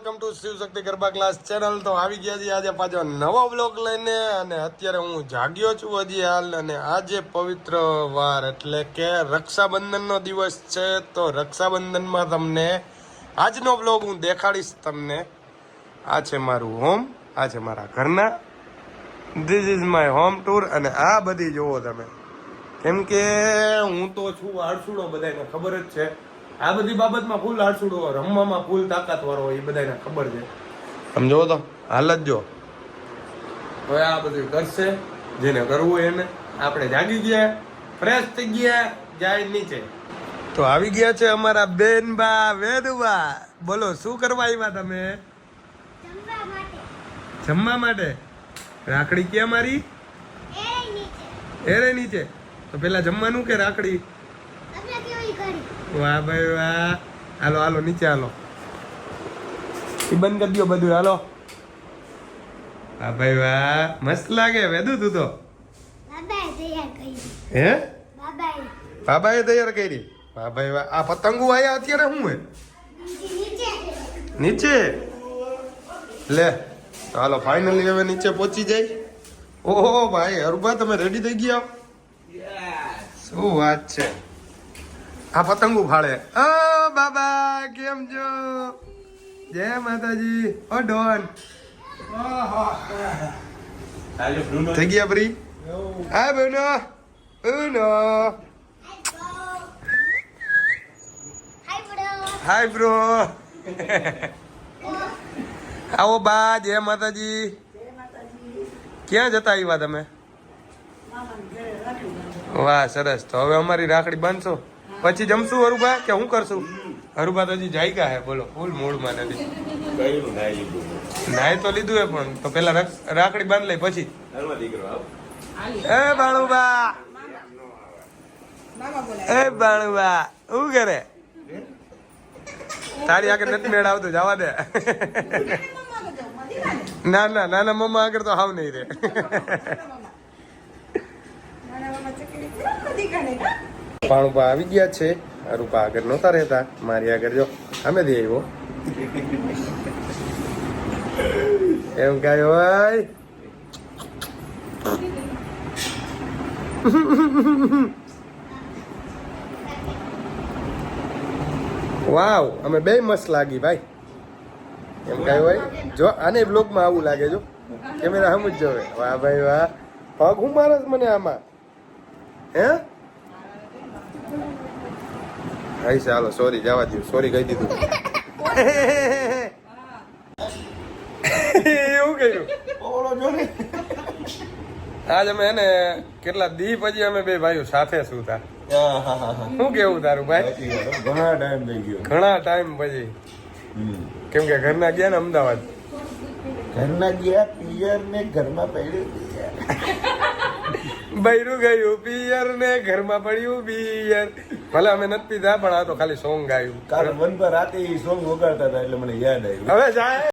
Welcome to Shiv Shakti Garba class channel. તો આવી ગયા છે આજે પાછો નવો બ્લોગ લઈને. અને અત્યારે હું જાગ્યો છું હજી હાલ. અને આજે પવિત્ર વાર એટલે કે રક્ષાબંધનનો દિવસ છે. તો રક્ષાબંધનમાં તમને આજનો બ્લોગ હું દેખાડીશ તમને. આ છે મારું હોમ, આ છે મારા ઘરના. This is my home tour. અને આ બધી જુઓ તમે, કેમ કે હું તો છું આળસુડો, બધાને ખબર જ છે. આ બધી બાબતમાં ફૂલ આળસુડો, રમવામાં ફૂલ તાકાતવાળો હોય, એ બધાને ખબર છે. સમજો તો હાલત જો. હવે આ બધું કરશે જેને કરવું હોય એને. આપણે જાગી ગયા, ફ્રેશ થઈ ગયા, જાય નીચે. તો આવી ગયા છે અમારા બેનબા વેદુબા. બોલો શું કરવા આવ્યા તમે? જમવા માટે. રાખડી ક્યાં મારી? એરે નીચે. તો પેલા જમવાનું કે રાખડી? વાહ ભાઈ વાહ. હાલો હાલો નીચે હાલો. એ બંધ કરી દો બધું. હાલો. વાહ ભાઈ વાહ, મસ્ત લાગે વેદુ તું તો. હે બાબાએ તૈયાર કરી? વાહ ભાઈ વાહ. આ પતંગો આયા અત્યારે શું હે? નીચે લે. તો હાલો ફાઇનલી હવે નીચે પહોંચી જાય. ઓહો ભાઈ અરુભા, તમે રેડી થઈ ગયા? શું વાત છે. આ પતંગો ફાળે. ઓ બાબા કેમ છો? જય માતાજી. ઓ ડોન થઈ ગયા ફ્રી? હા બેનો બેનો. Hi bro. આવો બા. જય માતાજી. ક્યાં જતા આવ્યા તમે? વાહ સરસ. તો હવે અમારી રાખડી બાંધશો પછી જમશું હરુભા કે હું કરશું? હરુભા તો હજી જાયકા હે. બોલો ફૂલ મૂડમાં નથી. નાય તો લીધું હે પણ તો પેલા રાખડી બાંધ લઈ પછી. એ બાળુબા, એ બાળુબા શું કરે? તારી આગળ નથી મેળ આવતો, જવા દે. ના ના નાના મમ્મા આગળ તો હાવ નહીં રે. પાણુપા આવી ગયા છે. અરુપા આગળ નહોતા રહેતા, મારી આગળ જો અમે દે આવ્યો. એમ કાય હોય. વાવ, અમે બે મસ્ત લાગી ભાઈ. એમ કાય હોય. જો આને બ્લોગમાં આવું લાગે. જો કેમેરા હમ જ જોવે. વાહ ભાઈ વાહ. પગ હું મારે મને આમાં હે? હા ચાલો સોરી, જવા દઉં. સોરી કહી દીધું. એવું કહ્યું. આજ અમે એને કેટલા દી પછી અમે બે ભાઈઓ સાથે સુતા. શું કેવું તારું ભાઈ? ઘણા ટાઈમ થઈ ગયો. ઘણા ટાઈમ પછી. કેમ કે ઘરના ગયા ને અમદાવાદ. ઘરના ગયા પિયર ને ઘરમાં પડ્યું. બૈરું ગયું પિયર ને ઘરમાં પડ્યું બિયર. ભલે અમે નથી પીધા પણ આ તો ખાલી સોંગ ગાયું. કાલે મન પર રાતે સોંગ વગાડતા હતા એટલે મને યાદ આવ્યું. હવે જાય.